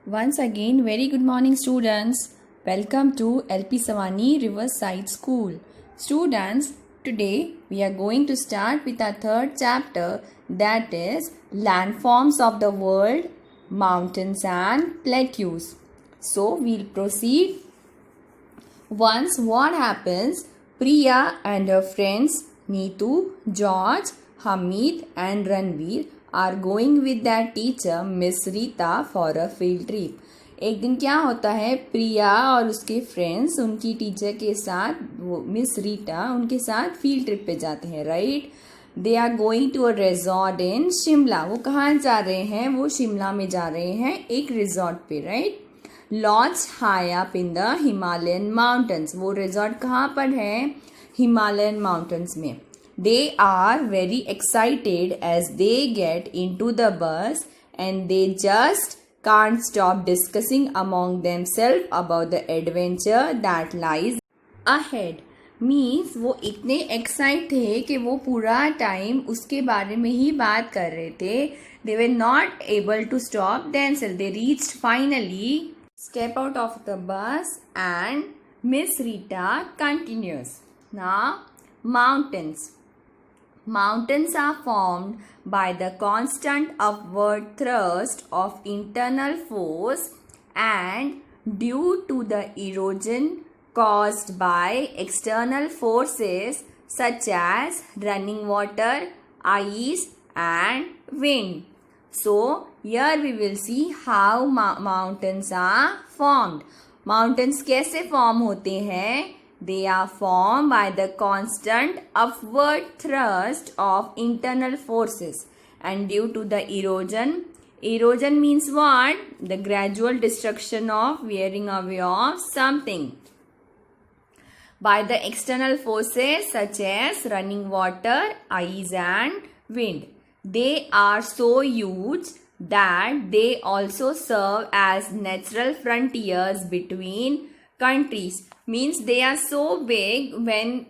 Once again, very good morning, students. Welcome to LP Savani Riverside School. Students, today we are going to start with our third chapter, that is landforms of the world, mountains and plateaus. So, we'll proceed. Once, what happens? Priya and her friends Neetu, George, Hamid, and Ranveer are going with their teacher Miss Rita for a field trip. एक दिन क्या होता है, प्रिया और उसके friends उनकी teacher के साथ वो मिस रीटा उनके साथ फील्ड ट्रिप पे जाते हैं. Right, they are going to a resort in Shimla. वो कहाँ जा रहे हैं? वो शिमला में जा रहे हैं एक रिजॉर्ट पे. Right, lodge high up in the Himalayan mountains. वो रिजॉर्ट कहाँ पर है? हिमालयन माउंटेन्स में. They are very excited as they get into the bus and they just can't stop discussing among themselves about the adventure that lies ahead. Means वो इतने excite थे कि वो पूरा टाइम उसके बारे में ही बात कर रहे थे. They were not able to stop themselves. They reached finally, step out of the bus and Miss Rita continues. Now, mountains. Mountains are formed by the constant upward thrust of internal force and due to the erosion caused by external forces such as running water, ice and wind. So, here we will see how mountains are formed. Mountains कैसे form होते हैं? They are formed by the constant upward thrust of internal forces and due to the erosion. Erosion means what? The gradual destruction of wearing away of something by the external forces such as running water, ice and wind. They are so huge that they also serve as natural frontiers between countries. Means they are so big, when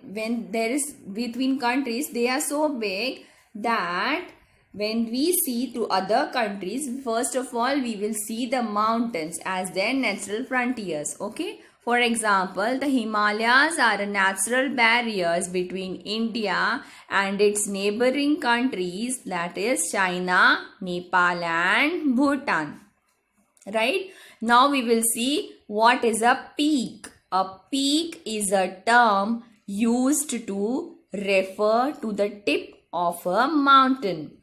there is between countries, they are so big that when we see to other countries, first of all we will see the mountains as their natural frontiers. Okay, for example, the Himalayas are a natural barriers between India and its neighboring countries, that is China, Nepal and Bhutan. Right, now we will see what is a peak. A peak is a term used to refer to the tip of a mountain.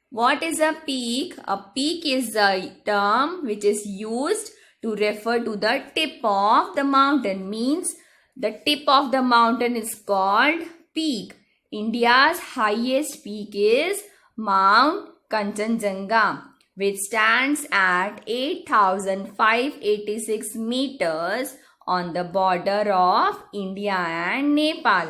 What is a peak? A peak is a term which is used to refer to the tip of the mountain. Means the tip of the mountain is called peak. India's highest peak is Mount Kanchenjunga, which stands at 8,586 meters on the border of India and Nepal.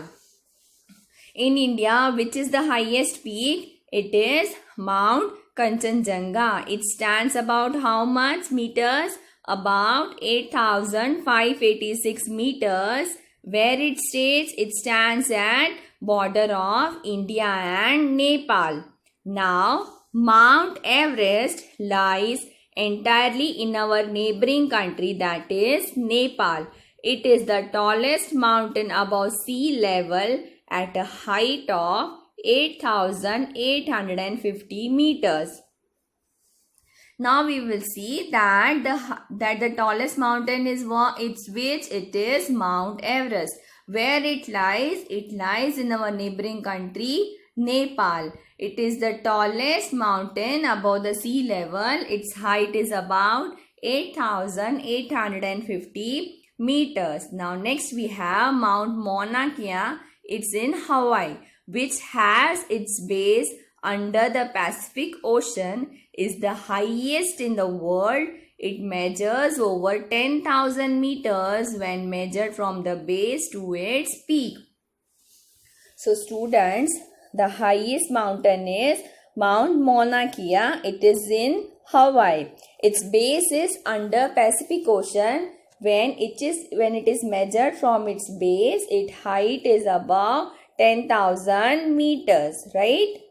In India, which is the highest peak? It is Mount Kanchenjunga. It stands about how much meters? About 8,586 meters. Where it stays? It stands at border of India and Nepal. Now, Mount Everest lies entirely in our neighboring country, that is Nepal. It is the tallest mountain above sea level at a height of 8,850 meters. Now we will see that the tallest mountain is it is Mount Everest. Where it lies? It lies in our neighboring country Nepal. It is the tallest mountain above the sea level. Its height is about 8,850 meters. Now next we have Mount Mauna Kea. It's in Hawaii, which has its base under the Pacific Ocean, is the highest in the world. It measures over 10,000 meters when measured from the base to its peak. So students, the highest mountain is Mount Mauna Kea. It is in Hawaii. Its base is under Pacific Ocean. When it is measured from its base, its height is above 10,000 meters. Right?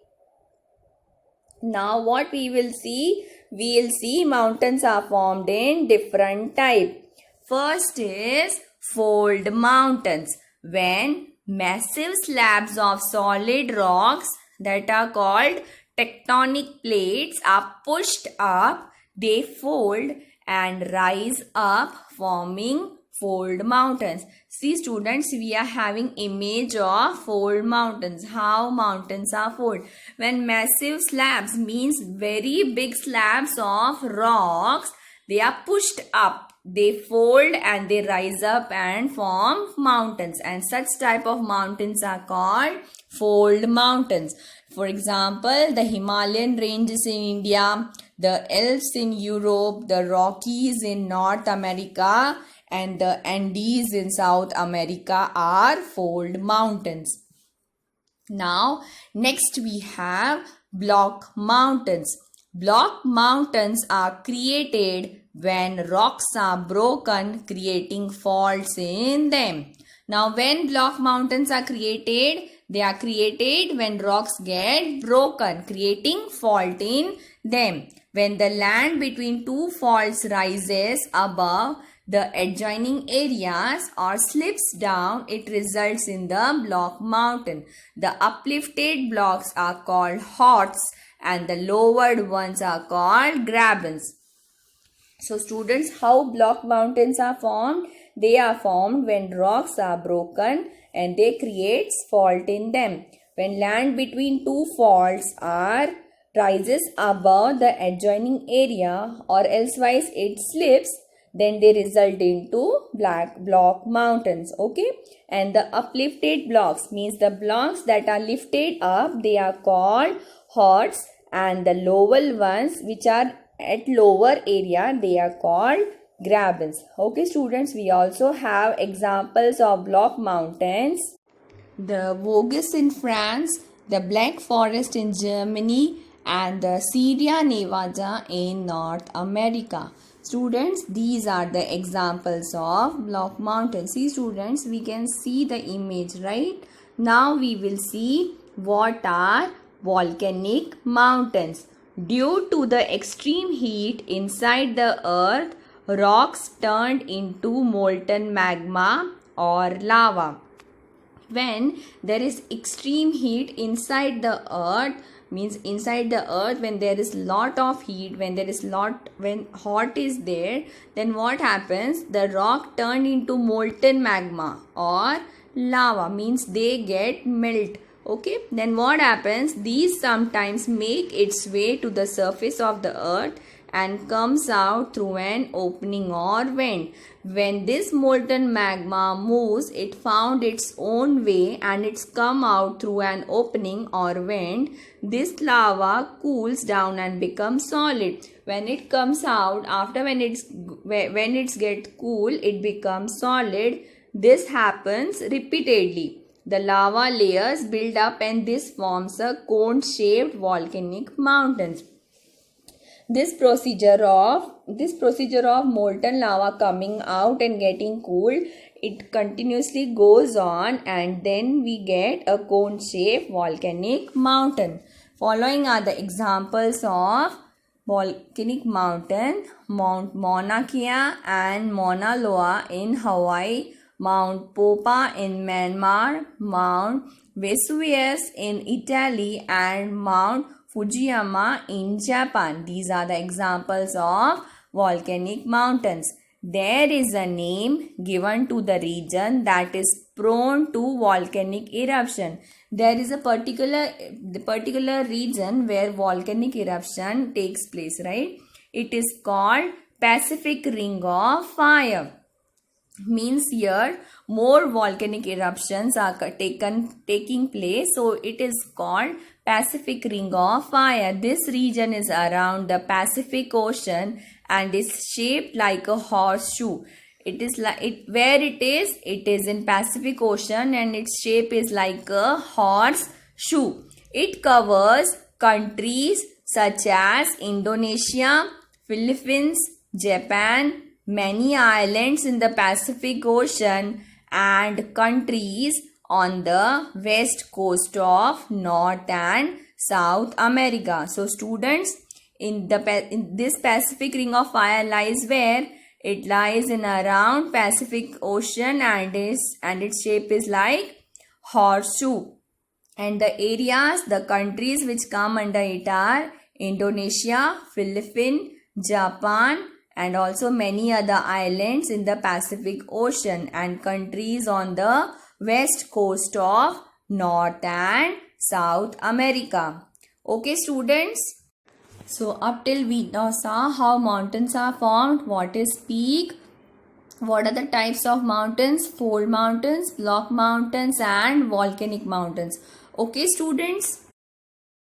Now what we will see? we'll see mountains are formed in different type. First is fold mountains. When massive slabs of solid rocks that are called tectonic plates are pushed up, they fold and rise up, forming fold mountains. See students, we are having image of fold mountains. How mountains are fold? When massive slabs means very big slabs of rocks, they are pushed up, they fold and they rise up and form mountains, and such type of mountains are called fold mountains. For example, the Himalayan ranges in India, the Alps in Europe, the Rockies in North America, and the Andes in South America are fold mountains. Now, next we have block mountains. Block mountains are created when rocks are broken, creating faults in them. Now, when block mountains are created, they are created when rocks get broken, creating fault in them. When the land between two faults rises above the adjoining areas or slips down, it results in the block mountain. The uplifted blocks are called horsts and the lowered ones are called grabens. So students, how block mountains are formed? They are formed when rocks are broken and they create fault in them. When land between two faults rises above the adjoining area or elsewise it slips, then they result into block mountains. Okay, and the uplifted blocks means the blocks that are lifted up, they are called horsts, and the lower ones which are at lower area, they are called grabens. Okay students, we also have examples of block mountains. The Vosges in France, the Black Forest in Germany, and the Sierra Nevada in North America. Students, these are the examples of block mountains. See students, we can see the image, right? Now we will see what are volcanic mountains. Due to the extreme heat inside the earth, rocks turned into molten magma or lava. When there is extreme heat inside the earth, means inside the earth, when there is lot of heat, when hot is there, then what happens? The rock turned into molten magma or lava, means they get melt. Okay, then what happens? These sometimes make its way to the surface of the earth and comes out through an opening or vent. When this molten magma moves, it found its own way and it's come out through an opening or vent. This lava cools down and becomes solid. When it comes out, when it's get cool, it becomes solid. This happens repeatedly. The lava layers build up and this forms a cone-shaped volcanic mountains. This procedure of molten lava coming out and getting cooled, it continuously goes on and then we get a cone-shaped volcanic mountain. Following are the examples of volcanic mountain: Mount Mauna Kea and Mauna Loa in Hawaii, Mount Popa in Myanmar, Mount Vesuvius in Italy, and Mount Fujiyama in Japan. These are the examples of volcanic mountains. There is a name given to the region that is prone to volcanic eruption. There is a particular region where volcanic eruption takes place, right? It is called Pacific Ring of Fire. Means here more volcanic eruptions are taking place, so it is called Pacific Ring of Fire. This region is around the Pacific Ocean and is shaped like a horseshoe. It is in Pacific Ocean and its shape is like a horseshoe. It covers countries such as Indonesia, Philippines, Japan, many islands in the Pacific Ocean, and countries on the west coast of North and South America. So students, in this Pacific Ring of Fire lies where? It lies in around Pacific Ocean and its shape is like horseshoe. And the areas, the countries which come under it are Indonesia, Philippines, Japan, and also many other islands in the Pacific Ocean, and countries on the west coast of North and South America. Okay, students? So up till we now saw how mountains are formed, what is peak, what are the types of mountains, fold mountains, block mountains and volcanic mountains. Okay, students?